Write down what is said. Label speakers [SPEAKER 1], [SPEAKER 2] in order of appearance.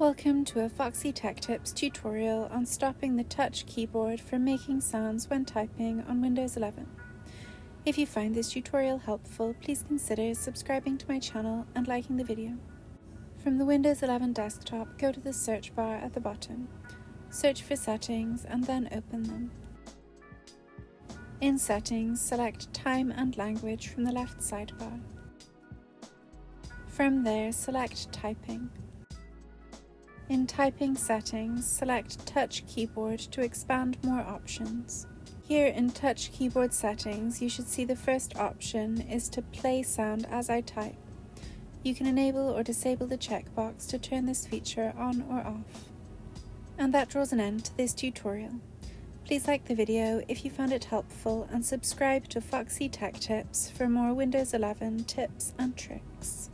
[SPEAKER 1] Welcome to a Foxy Tech Tips tutorial on stopping the touch keyboard from making sounds when typing on Windows 11. If you find this tutorial helpful, please consider subscribing to my channel and liking the video. From the Windows 11 desktop, go to the search bar at the bottom. Search for Settings and then open them. In Settings, select Time and Language from the left sidebar. From there, select Typing. In Typing Settings, select Touch Keyboard to expand more options. Here in Touch Keyboard Settings, you should see the first option is to play sound as I type. You can enable or disable the checkbox to turn this feature on or off. And that draws an end to this tutorial. Please like the video if you found it helpful and subscribe to Foxy Tech Tips for more Windows 11 tips and tricks.